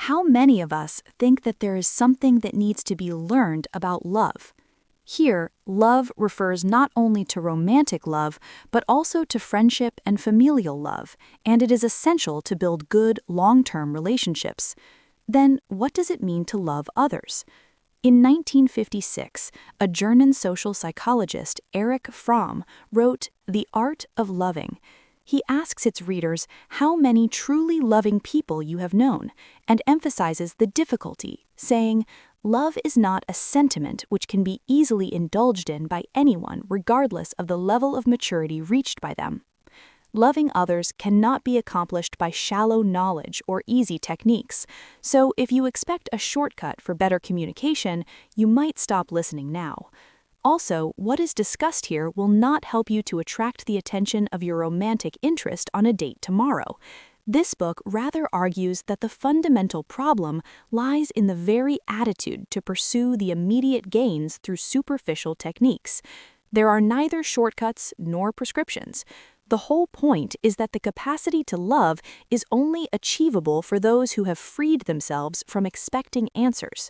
How many of us think that there is something that needs to be learned about love? Here, love refers not only to romantic love, but also to friendship and familial love, and it is essential to build good, long-term relationships. Then, what does it mean to love others? In 1956, a German social psychologist, Erich Fromm, wrote The Art of Loving. He asks its readers how many truly loving people you have known, and emphasizes the difficulty, saying, "Love is not a sentiment which can be easily indulged in by anyone regardless of the level of maturity reached by them. Loving others cannot be accomplished by shallow knowledge or easy techniques, so if you expect a shortcut for better communication, you might stop listening now. Also, what is discussed here will not help you to attract the attention of your romantic interest on a date tomorrow. This book rather argues that the fundamental problem lies in the very attitude to pursue the immediate gains through superficial techniques. There are neither shortcuts nor prescriptions. The whole point is that the capacity to love is only achievable for those who have freed themselves from expecting answers.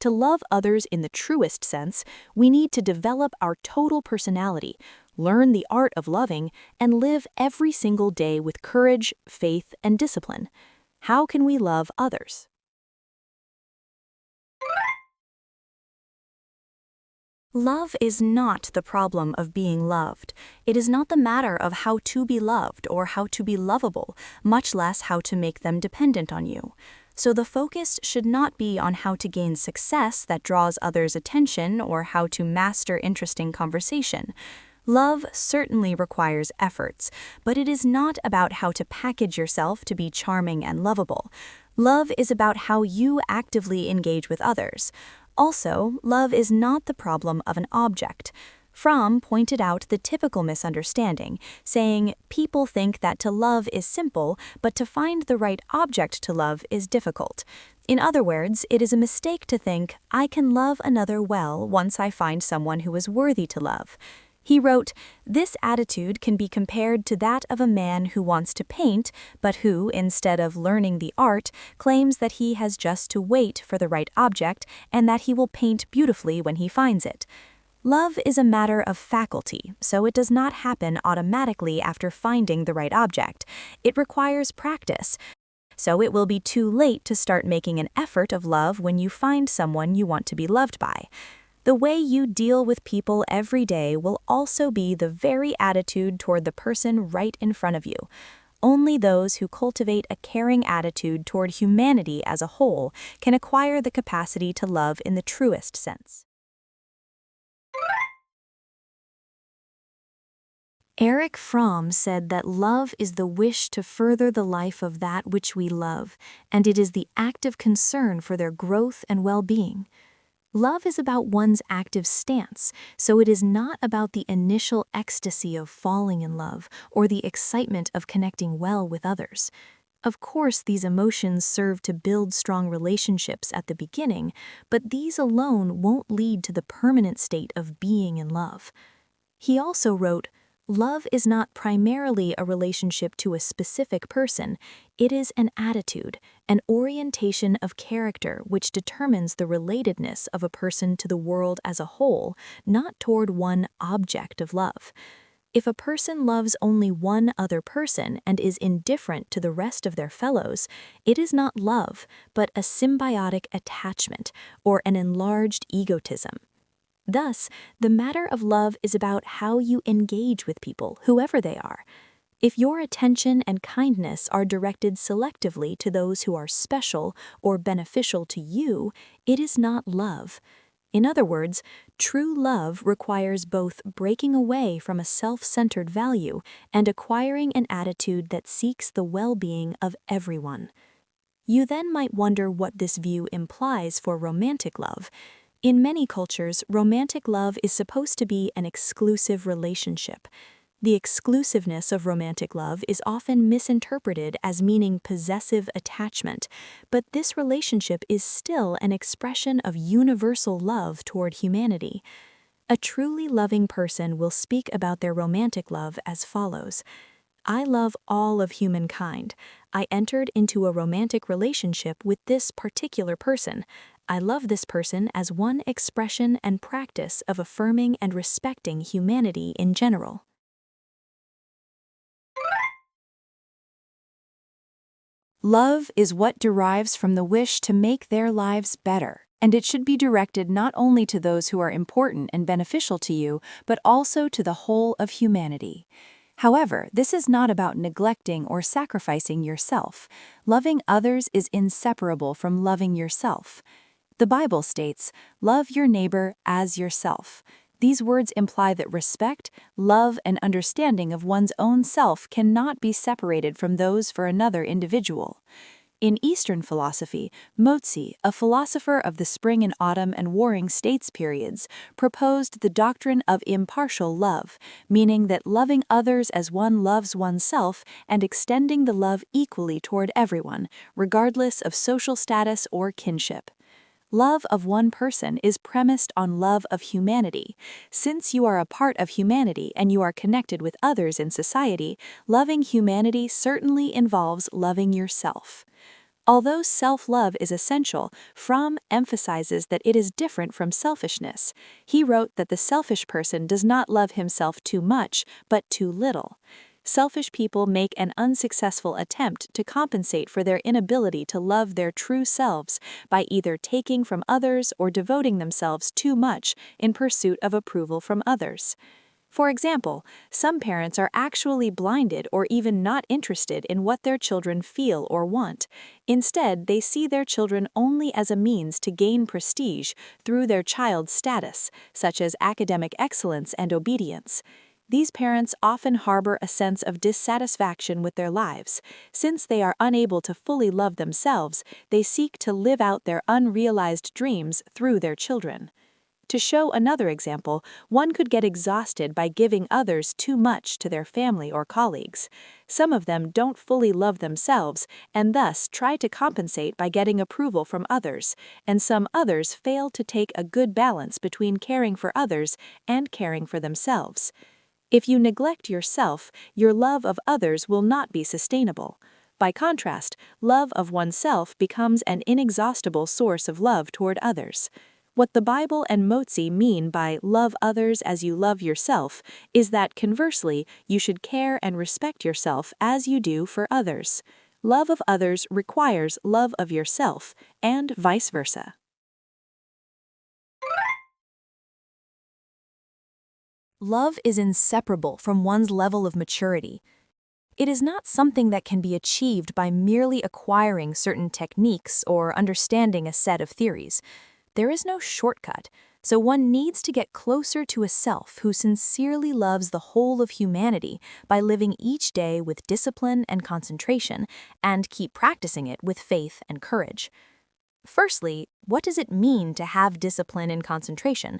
To love others in the truest sense, we need to develop our total personality, learn the art of loving, and live every single day with courage, faith, and discipline. How can we love others? Love is not the problem of being loved. It is not the matter of how to be loved or how to be lovable, much less how to make them dependent on you. So the focus should not be on how to gain success that draws others' attention or how to master interesting conversation. Love certainly requires efforts, but it is not about how to package yourself to be charming and lovable. Love is about how you actively engage with others. Also, love is not the problem of an object. Fromm pointed out the typical misunderstanding, saying, people think that to love is simple, but to find the right object to love is difficult. In other words, it is a mistake to think, I can love another well once I find someone who is worthy to love. He wrote, this attitude can be compared to that of a man who wants to paint, but who, instead of learning the art, claims that he has just to wait for the right object and that he will paint beautifully when he finds it. Love is a matter of faculty, so it does not happen automatically after finding the right object. It requires practice. So it will be too late to start making an effort of love when you find someone you want to be loved by. The way you deal with people every day will also be the very attitude toward the person right in front of you. Only those who cultivate a caring attitude toward humanity as a whole can acquire the capacity to love in the truest sense. Erich Fromm said that love is the wish to further the life of that which we love, and it is the active concern for their growth and well-being. Love is about one's active stance, so it is not about the initial ecstasy of falling in love or the excitement of connecting well with others. Of course, these emotions serve to build strong relationships at the beginning, but these alone won't lead to the permanent state of being in love. He also wrote, love is not primarily a relationship to a specific person. It is an attitude, an orientation of character which determines the relatedness of a person to the world as a whole, not toward one object of love. If a person loves only one other person and is indifferent to the rest of their fellows, it is not love, but a symbiotic attachment or an enlarged egotism. Thus, the matter of love is about how you engage with people, whoever they are. If your attention and kindness are directed selectively to those who are special or beneficial to you, it is not love. In other words, true love requires both breaking away from a self-centered value and acquiring an attitude that seeks the well-being of everyone. You then might wonder what this view implies for romantic love. In many cultures, romantic love is supposed to be an exclusive relationship. The exclusiveness of romantic love is often misinterpreted as meaning possessive attachment, but this relationship is still an expression of universal love toward humanity. A truly loving person will speak about their romantic love as follows. I love all of humankind. I entered into a romantic relationship with this particular person. I love this person as one expression and practice of affirming and respecting humanity in general. Love is what derives from the wish to make their lives better, and it should be directed not only to those who are important and beneficial to you, but also to the whole of humanity. However, this is not about neglecting or sacrificing yourself. Loving others is inseparable from loving yourself. The Bible states, "Love your neighbor as yourself." These words imply that respect, love, and understanding of one's own self cannot be separated from those for another individual. In Eastern philosophy, Mozi, a philosopher of the spring and autumn and warring states periods, proposed the doctrine of impartial love, meaning that loving others as one loves oneself and extending the love equally toward everyone, regardless of social status or kinship. Love of one person is premised on love of humanity. Since you are a part of humanity and you are connected with others in society, loving humanity certainly involves loving yourself. Although self-love is essential, Fromm emphasizes that it is different from selfishness. He wrote that the selfish person does not love himself too much, but too little. Selfish people make an unsuccessful attempt to compensate for their inability to love their true selves by either taking from others or devoting themselves too much in pursuit of approval from others. For example, some parents are actually blinded or even not interested in what their children feel or want. Instead, they see their children only as a means to gain prestige through their child's status, such as academic excellence and obedience. These parents often harbor a sense of dissatisfaction with their lives. Since they are unable to fully love themselves, they seek to live out their unrealized dreams through their children. To show another example, one could get exhausted by giving others too much to their family or colleagues. Some of them don't fully love themselves and thus try to compensate by getting approval from others, and some others fail to take a good balance between caring for others and caring for themselves. If you neglect yourself, your love of others will not be sustainable. By contrast, love of oneself becomes an inexhaustible source of love toward others. What the Bible and Mozi mean by love others as you love yourself is that, conversely, you should care and respect yourself as you do for others. Love of others requires love of yourself, and vice versa. Love is inseparable from one's level of maturity. It is not something that can be achieved by merely acquiring certain techniques or understanding a set of theories. There is no shortcut, so one needs to get closer to a self who sincerely loves the whole of humanity by living each day with discipline and concentration, and keep practicing it with faith and courage. Firstly, what does it mean to have discipline and concentration?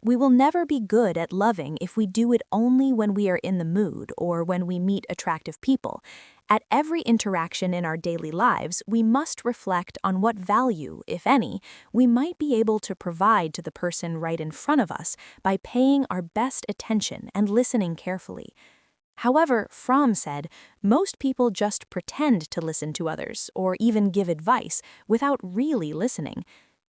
We will never be good at loving if we do it only when we are in the mood or when we meet attractive people. At every interaction in our daily lives, we must reflect on what value, if any, we might be able to provide to the person right in front of us by paying our best attention and listening carefully. However, Fromm said, most people just pretend to listen to others or even give advice without really listening.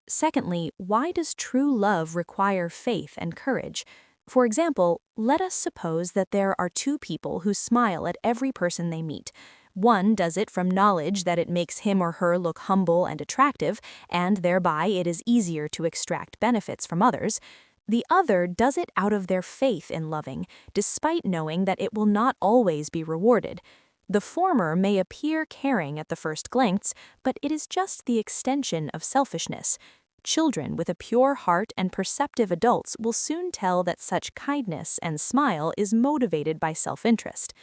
Secondly, why does true love require faith and courage? For example, let us suppose that there are two people who smile at every person they meet. One does it from knowledge that it makes him or her look humble and attractive, and thereby it is easier to extract benefits from others. The other does it out of their faith in loving, despite knowing that it will not always be rewarded. The former may appear caring at the first glance, but it is just the extension of selfishness. Children with a pure heart and perceptive adults will soon tell that such kindness and smile is motivated by self-interest.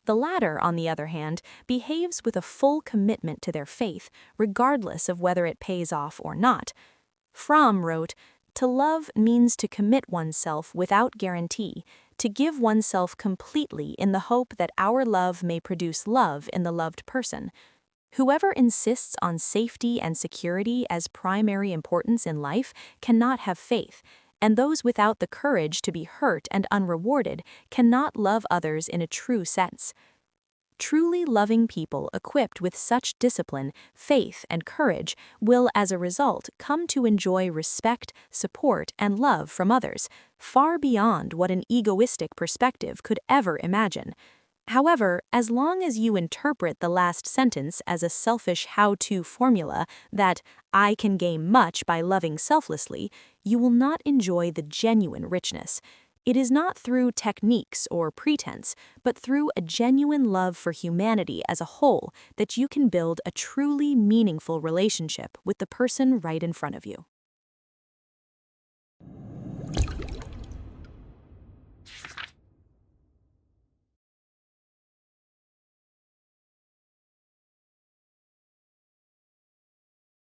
The latter, on the other hand, behaves with a full commitment to their faith, regardless of whether it pays off or not. Fromm wrote, "To love means to commit oneself without guarantee, to give oneself completely in the hope that our love may produce love in the loved person. Whoever insists on safety and security as primary importance in life cannot have faith, and those without the courage to be hurt and unrewarded cannot love others in a true sense." Truly loving people equipped with such discipline, faith, and courage will, as a result, come to enjoy respect, support, and love from others, far beyond what an egoistic perspective could ever imagine. However, as long as you interpret the last sentence as a selfish how-to formula that I can gain much by loving selflessly, you will not enjoy the genuine richness. It is not through techniques or pretense, but through a genuine love for humanity as a whole that you can build a truly meaningful relationship with the person right in front of you.